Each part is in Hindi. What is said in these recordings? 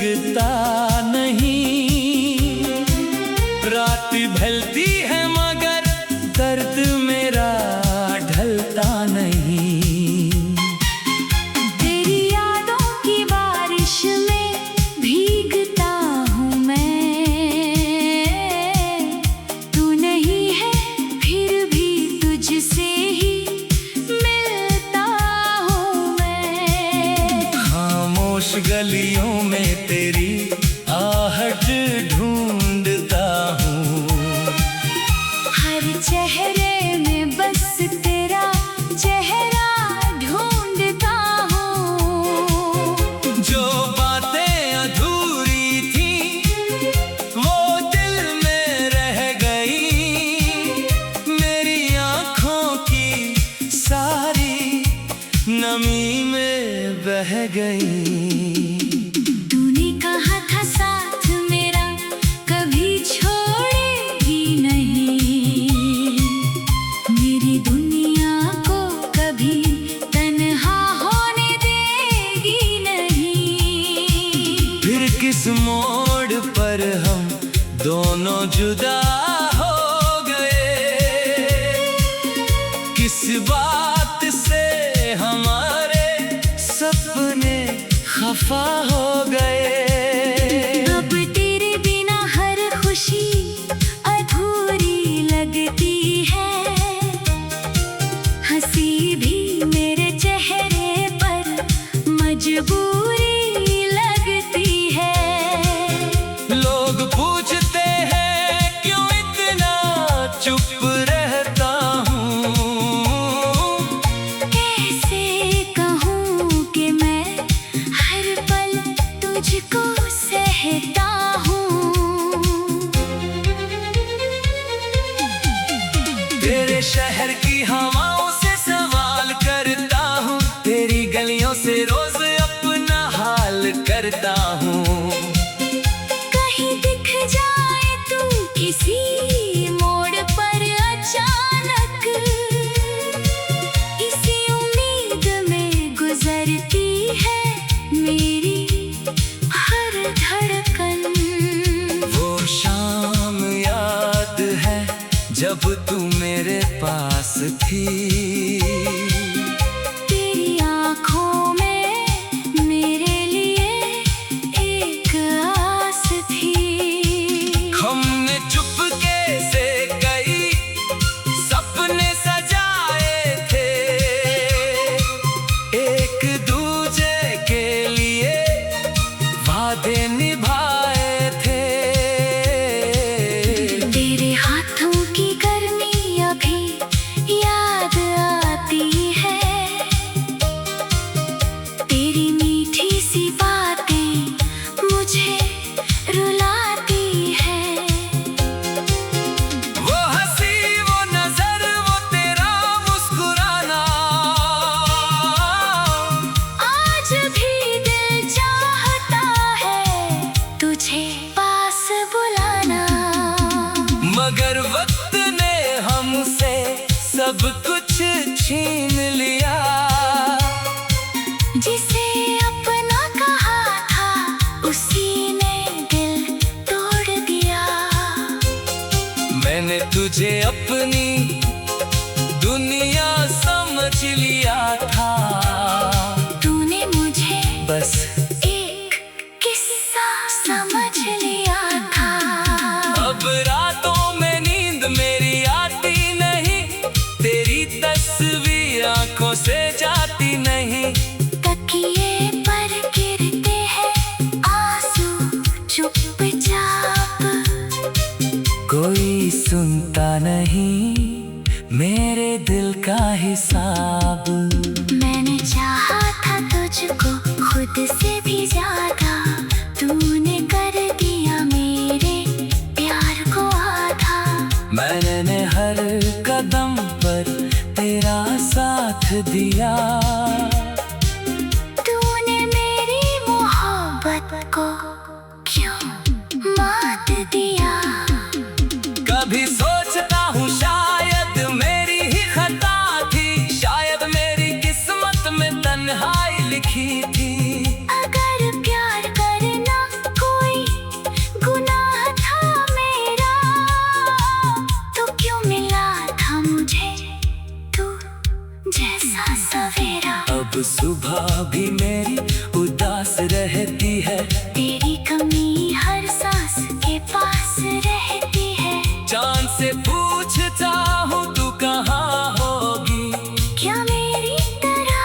लगता नहीं। रात ढलती है मगर दर्द मेरा ढलता नहीं। तेरी यादों की बारिश में भीगता हूँ मैं। तू नहीं है फिर भी तुझसे ही मिलता हूँ मैं। खामोश गलियों में तेरी आहट ढूंढता हूँ। हर चेहरे में बस तेरा चेहरा ढूंढता हूँ। जो बातें अधूरी थी वो दिल में रह गई। मेरी आँखों की सारी नमी में बह गई। तूने कहा था साथ मेरा कभी छोड़ेगी नहीं। मेरी दुनिया को कभी तन्हा होने देगी नहीं। फिर किस मोड़ पर हम दोनों जुदा हो गए। किस बात से हमारे सपने खफा हो गए। अब तेरे बिना हर खुशी अधूरी लगती है। हंसी भी मेरे चेहरे पर मजबूरी लगती है। लोग पूछते हैं क्यों इतना चुप रहता हूँ। कैसे कहूँ कि मैं हर पल तुझको सहता हूँ। तेरे शहर की हवाओं से सवाल करता हूँ। तेरी गलियों से रोज अपना हाल करता हूँ। कहीं दिख जाए तू किसी मोड़ पर अचानक। इसी उम्मीद में गुजरती है मेरी हर धड़कन। वो शाम याद है जब तू मेरे पास थी। तेरी आँखों में मेरे लिए एक आस थी। हमने चुपके से कई सपने सजाए थे। एक दूजे के लिए वादे निभाए थे। तेरे हाथों की गर्मी अभी याद आती है। तेरी मीठी सी बातें मुझे रुलाती है। वो हंसी वो नजर वो तेरा मुस्कुराना आज भी दिल चाहता है तुझे पास बुलाना। मगर वक्त ने हमसे सब कुछ छीन लिया। जिसे अपना कहा था उसी ने दिल तोड़ दिया। मैंने तुझे अपनी दुनिया समझ लिया था। तूने मुझे बस एक किस्सा समझ लिया था। अब रातों में नींद मेरी आती नहीं। तेरी तस्वीर आंखों से जाती नहीं। तकिए पर गिरते हैं आंसू चुपचाप। कोई सुनता नहीं मेरे दिल का हिसाब। मैंने चाहा था तुझको खुद से भी ज्यादा। तूने कर दिया मेरे प्यार को आधा। मैंने हर कदम पर तेरा साथ दिया। तूने मेरी मोहब्बत को क्यों मात दिया। कभी सोचता हूँ शायद मेरी ही खता थी। शायद मेरी किस्मत में तन्हाई लिखी थी। अगर प्यार करना तो सुबह भी मेरी उदास रहती है। तेरी कमी हर सांस के पास रहती है। चांद से पूछता हूँ तू कहाँ होगी, क्या मेरी तरह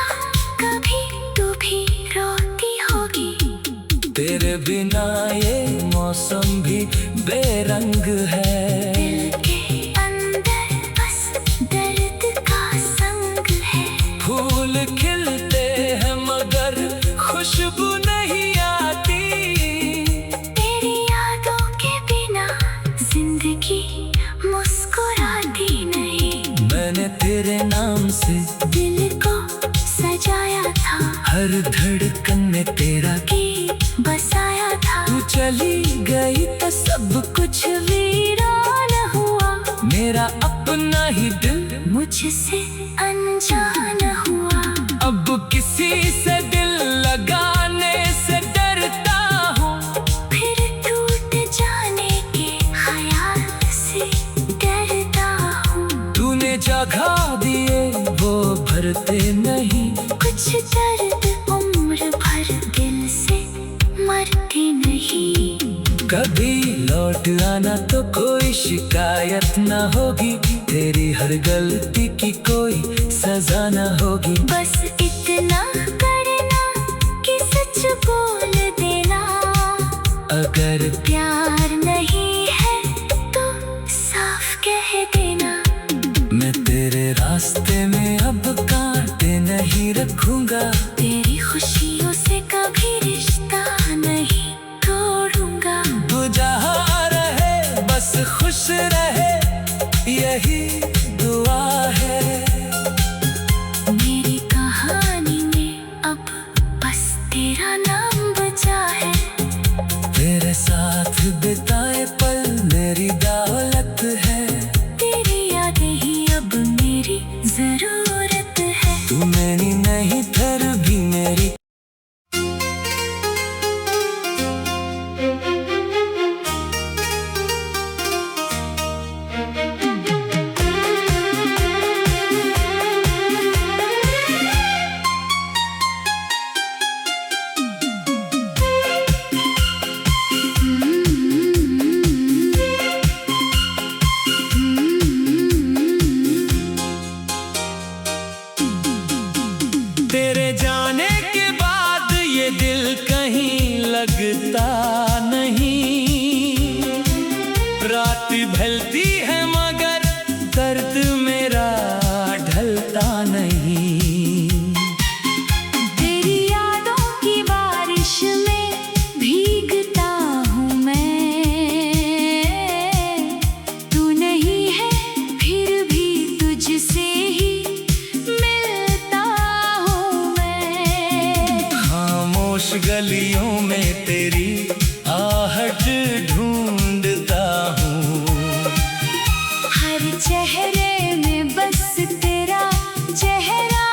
कभी तू भी रोती होगी? तेरे बिना ये मौसम भी बेरंग है। दिल के अंदर बस दर्द का संग है। फूल खिलते हैं मगर खुशबू नहीं आती। तेरी यादों के बिना जिंदगी मुस्कुराती नहीं। मैंने तेरे नाम से दिल को सजाया था, हर धड़कन में तेरा गीत बसाया था। तू चली गई तो सब कुछ वीरान हुआ। मेरा अपना ही दिल मुझसे अनजान हुआ। अब किसी से दिल लगाने से डरता हूँ। फिर टूट जाने के ख्याल से डरता हूँ। तूने जगह दिए वो भरते नहीं। कुछ दर्द उम्र भर दिल से मरते नहीं। कभी लौट आना तो कोई शिकायत ना होगी। तेरी हर गलती की कोई सजा ना होगी। बस इतना करना कि सच बोल देना। अगर प्यार नहीं है तो साफ कह देना। मैं तेरे रास्ते में अब कांटे नहीं रखूंगा। तेरी खुशियों से कभी रिश्ता नहीं तोड़ूंगा। तू जहाँ रहे बस खुश रहे, यही दुआ है। मेरी कहानी में अब बस तेरा नाम बचा है। तेरे साथ बिताए पल मेरी दौलत है। तेरी यादें ही अब मेरी जरूरत है। तू मेरी नहीं फिर भी मेरी। तेरे जाने के बाद ये दिल कहीं लगता नहीं। रात ढलती है मगर दर्द मेरा ढलता नहीं। तेरी यादों की बारिश में भीगता हूँ मैं। तू नहीं है फिर भी तुझसे ही मिलता हूँ मैं। खामोश गलियों में तेरी आहट ढूंढता हूँ। हर चेहरे में बस तेरा चेहरा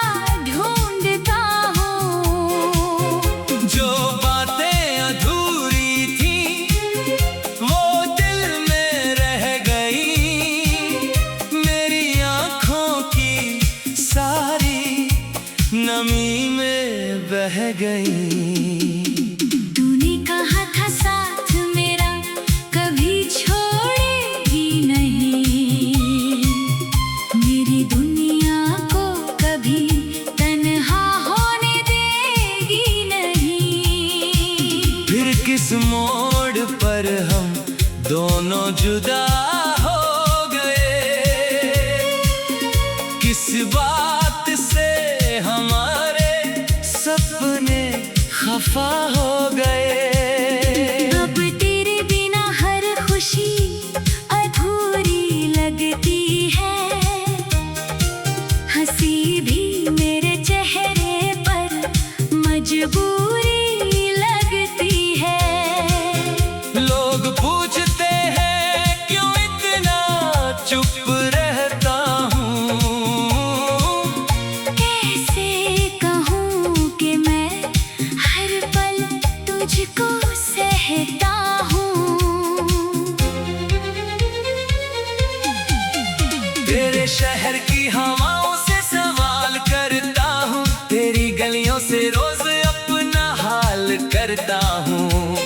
ढूंढता हूँ। जो बातें अधूरी थी वो दिल में रह गई। मेरी आँखों की सारी नमी में बह गई। तूने कहा था साथ मेरा कभी छोड़ेगी नहीं। मेरी दुनिया को कभी तन्हा होने देगी नहीं। फिर किस मोड़ पर हम दोनों जुदा हो गए। किस बात से हमारे सपने खफा हो गए। अब तेरे बिना हर खुशी अधूरी लगती है। हंसी भी मेरे चेहरे पर मजबूरी लगती है। लोग पूछते हैं क्यों इतना चुप रहता हूँ। कैसे कहूँ कि मैं हर पल तुझको सहता हूँ। तेरे शहर की हवाओं से सवाल करता हूँ। तेरी गली इस्तेमाल करता हूँ।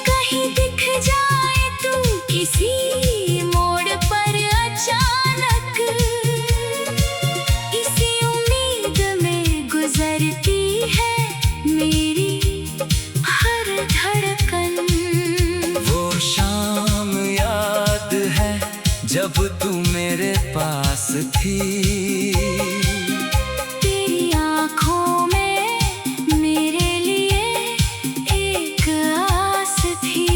कहीं दिख जाए तू किसी मोड़ पर अचानक, इसी उम्मीद में गुजरती है मेरी हर धड़कन। वो शाम याद है जब तू मेरे पास थी, तेरी आँखों में मेरे लिए एक आस थी।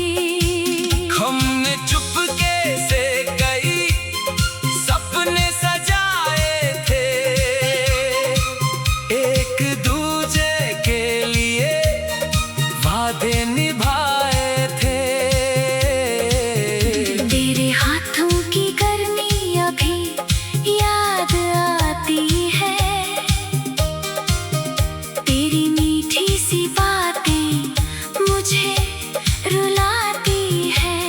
हमने चुपके से कई सपने सजाए थे, एक दूजे के लिए वादे निभाए थे। तेरे हाथों की गर्मी अभी याद आती है, तेरी मीठी सी बातें मुझे रुलाती है।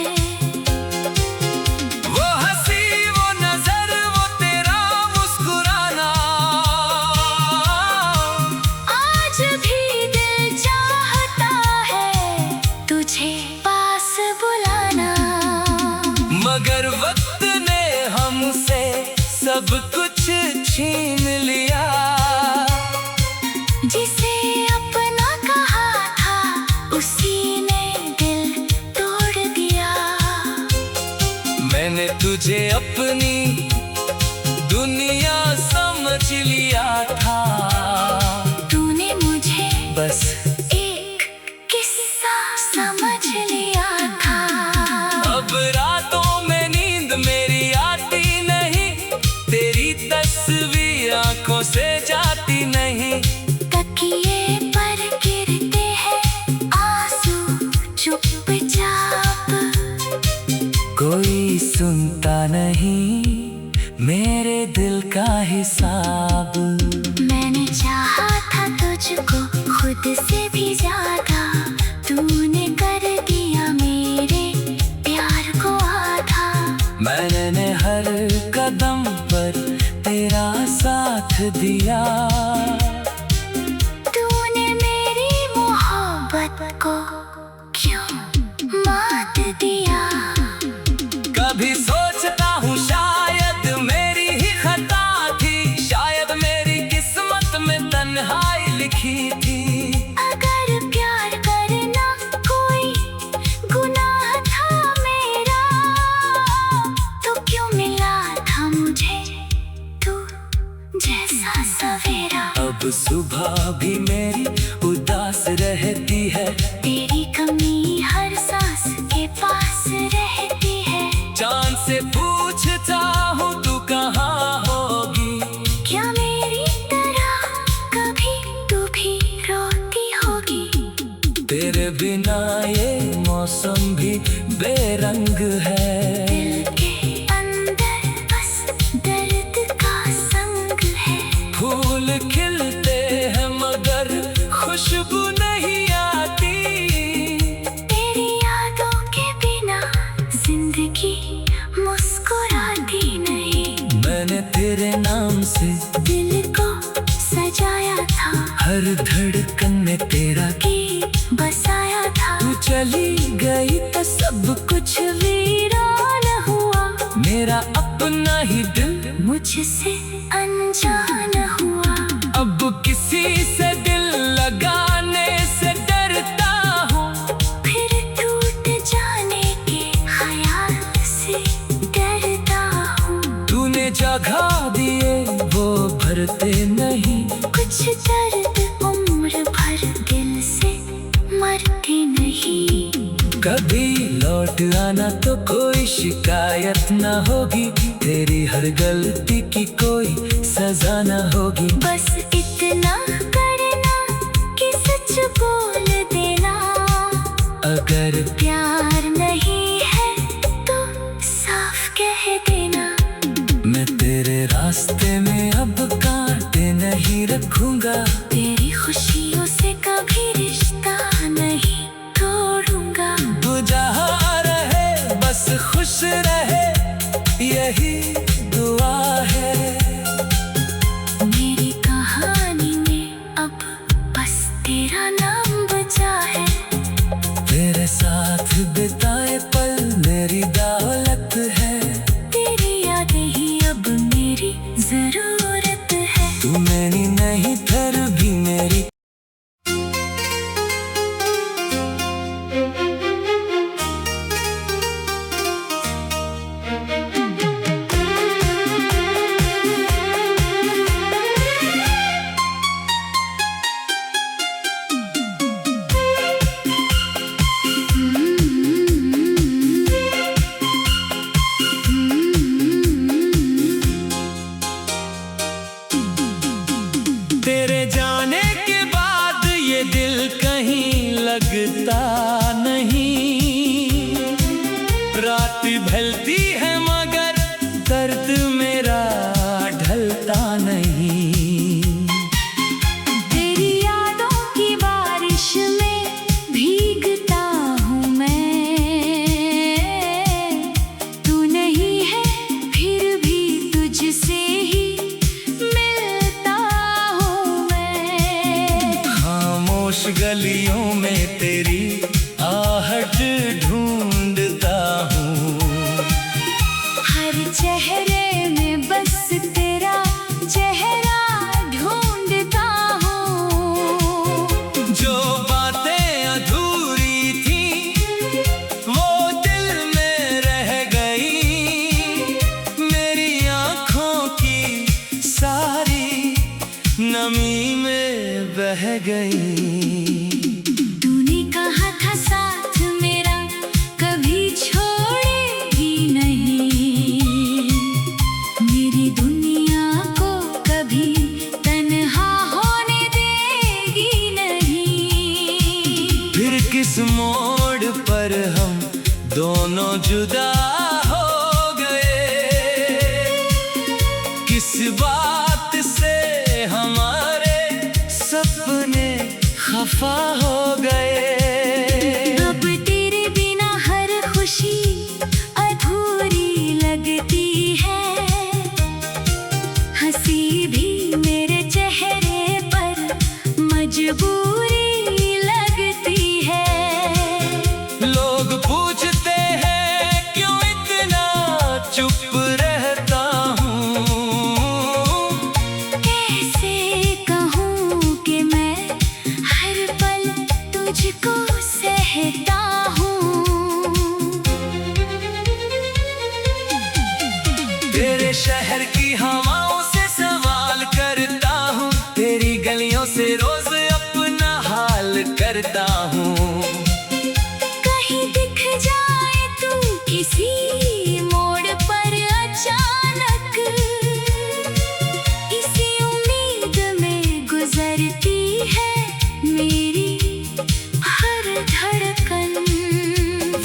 वो हंसी, वो नजर, वो तेरा मुस्कुराना, आज भी दिल चाहता है तुझे पास बुलाना। मगर वक्त ने हमसे सब कुछ छीन लिया। जिसे अपना कहा था उसी ने दिल तोड़ दिया। मैंने तुझे अपनी दुनिया समझ लिया था, तूने मुझे बस एक किस्सा समझ लिया था। अब रातों में नींद मेरी आती नहीं, तेरी तस्वीर आंखों से जाती नहीं। तकिए पर गिरते हैं आंसू चुपचाप, कोई सुनता नहीं मेरे दिल का हिसाब। मैंने चाहा था तुझको खुद से भी ज्यादा, तूने कर दिया मेरे प्यार को आधा। मैंने हर कदम पर तेरा साथ दिया, तूने मेरी मोहब्बत को क्यों मात दिया। कभी सोचता हूँ शायद मेरी ही खता थी, शायद मेरी किस्मत में तन्हाई लिखी थी। अगर प्यार करना कोई गुनाह था मेरा, तो क्यों मिला था मुझे तू जैसा सवेरा। अब सुबह भी मेरी उदास रहती है, तेरी कमी हर सांस के पास रहती है। चांद से पूछता हूँ तू कहाँ होगी, क्या मेरी तरह कभी तू भी रोती होगी। तेरे बिना ये मौसम भी बेरंग है। दिल के अंदर बस दर्द का संग है। फूल खिलते हैं मगर खुशबू नहीं आती, तेरी यादों के बिना जिंदगी मुस्कुराती नहीं। मैंने तेरे नाम से दिल को सजाया था, हर धड़कन में तेरा गीत बसाया था। तू चली गई तो सब कुछ वीरान हुआ, मेरा अपना ही दिल मुझसे अनजान हुआ। अब किसी से दिल लगाने से डरता हूँ, फिर टूट जाने के ख्याल से डरता हूँ। तूने जगह दिए वो भरते नहीं, कुछ दर्द उम्र भर दिल से मरते नहीं। कभी लौट आना तो कोई शिकायत न होगी, तेरी हर गलती की कोई सजा न होगी। बस इतना करना कि सच बोल देना, अगर प्यार नहीं है तो साफ कह देना। मैं तेरे रास्ते में अब कांटे नहीं रखूंगा, तेरी खुशियों से कभी रिश्ता नहीं तोड़ूंगा। तू जहाँ रहे बस खुश रहे, यही दुआ है। मेरी कहानी में दिल कहीं लगता नहीं। रात ढलती है मगर दर्द मेरा ढलता नहीं। तेरी यादों की बारिश में भीगता हूँ मैं। तू नहीं है फिर भी तुझसे ही मिलता हूँ मैं। खामोश गलियों में तेरी आहट ढूंढता हूँ। हर चेहरे में बस तेरा चेहरा ढूंढता हूँ। जो बातें अधूरी थी वो दिल में रह गई। मेरी आँखों की सारी नमी में बह गई। तूने कहा था साथ मेरा कभी छोड़ेगी नहीं। मेरी दुनिया को कभी तन्हा होने देगी नहीं। फिर किस मोड़ पर हम दोनों जुदा हो गए। किस बात से हमारे सपने खफा हो गए। अब तेरे बिना हर खुशी अधूरी लगती है। हंसी भी मेरे चेहरे पर मजबूरी लगती है। लोग पूछते हैं क्यों इतना चुप रहता हूँ। कैसे कहूँ कि मैं हर पल तुझको सहता हूँ। तेरे शहर की हवाओं से सवाल करता हूँ। तेरी गलियों से रोज अपना हाल करता हूँ। कहीं दिख जाए तू किसी मोड़ पर अचानक। इसी उम्मीद में गुजरती है मेरी हर धड़कन।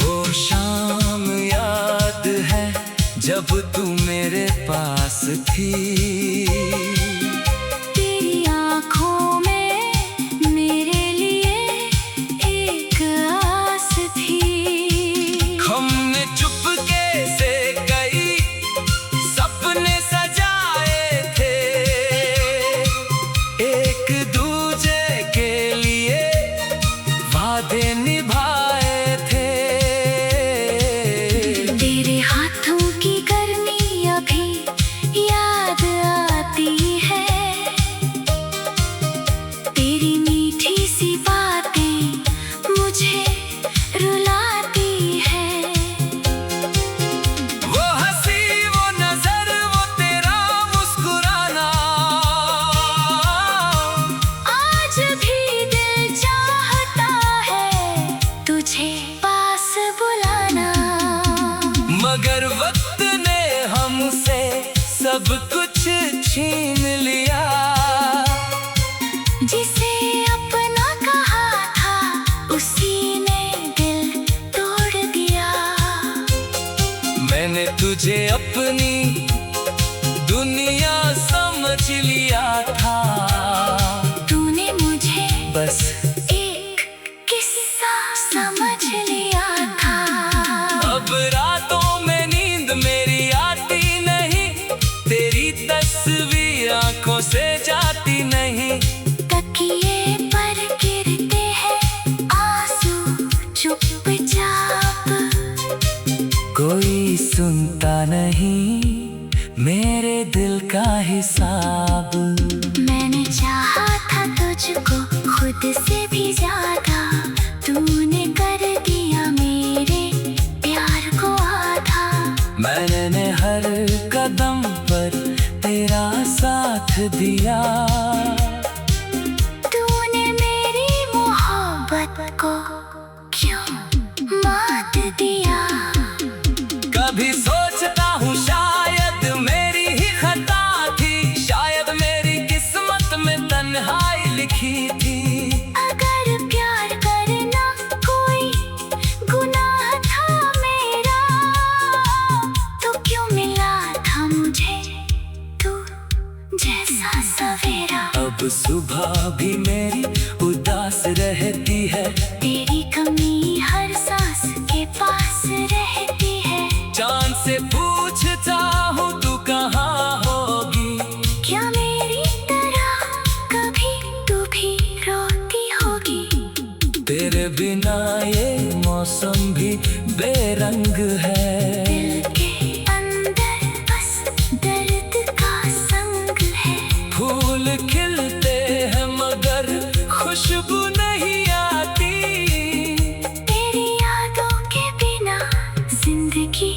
वो शाम याद है जब तू मेरे पास थी। तेरी आँखों में मेरे लिए एक आस थी। हमने चुपके से कई सपने सजाए थे। एक दूजे के लिए वादे निभाए थे। तेरे हाथों की गर्मी अभी याद आती है। तेरी मीठी सी बातें मुझे रुलाती है। वो हंसी वो नजर वो तेरा मुस्कुराना आज भी दिल चाहता है तुझे पास बुलाना। मगर वक्त ने हमसे सब कुछ छीन लिया। जिसे अपना कहा था उसी ने दिल तोड़ दिया। मैंने तुझे अपनी दुनिया समझ लिया था। तूने मुझे बस एक किस्सा समझ लिया था। अब रातों में नींद मेरी आती नहीं। तेरी तस्वीर आंखों से जाती नहीं। तकिए पर गिरते हैं आंसू चुपचाप। कोई सुनता नहीं मेरे दिल का हिसाब। मैंने चाहा था तुझको खुद से भी ज्यादा। तूने कर दिया मेरे प्यार को आधा। मैंने हर कदम पर तेरा साथ दिया। तूने मेरी मोहब्बत को क्यों मात दिया। कभी सोचता हूँ शायद मेरी ही खता थी। शायद मेरी किस्मत में तन्हाई लिखी थी। अगर सुबह भी मेरी उदास रहती है। तेरी कमी हर सांस के पास रहती है। चांद से पूछता हूँ तू कहाँ होगी, क्या मेरी तरह कभी तू भी रोती होगी। तेरे बिना ये मौसम भी बेरंग है। दिल के अंदर बस दर्द का संग है। फूल खिलते हैं मगर खुशबू नहीं आती। तेरी यादों के बिना जिंदगी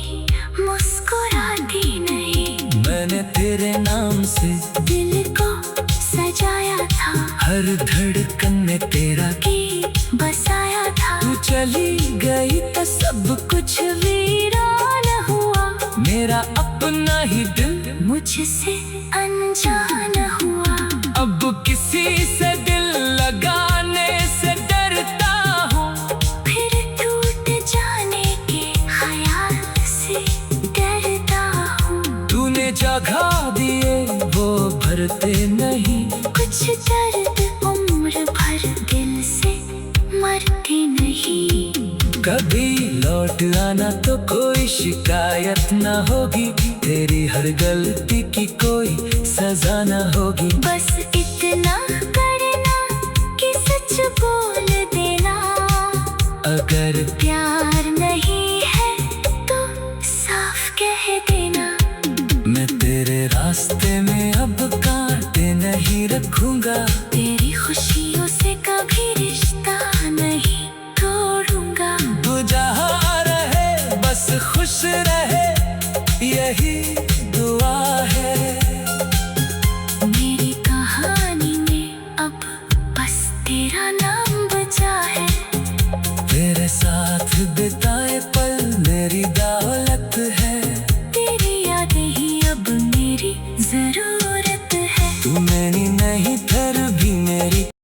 मुस्कुराती नहीं। मैंने तेरे नाम से दिल को सजाया था, हर धड़कन में तेरा गीत बसाया था। तू चली गई तो सब कुछ वीरान हुआ। मेरा अपना ही दिल मुझसे अनजान हुआ। अब किसी से दिल लगाने से डरता हूँ। फिर टूट जाने के ख्याल से डरता हूँ। तूने जगह दिए वो भरते नहीं। कुछ दर्द उम्र भर दिल से मरते नहीं। कभी लौट आना तो कोई शिकायत न होगी। तेरी हर गलती की कोई सजा न होगी। बस इतना करना कि सच बोल देना। अगर प्यार नहीं है तो साफ कह देना। मैं तेरे रास्ते में अब कांटे नहीं रखूंगा। तेरी खुशियों से कभी रिश्ता नहीं तोड़ूंगा। तू जहाँ रहे बस खुश रहे यही दुआ है। मेरी कहानी में अब बस तेरा नाम बचा है। तेरे साथ बिता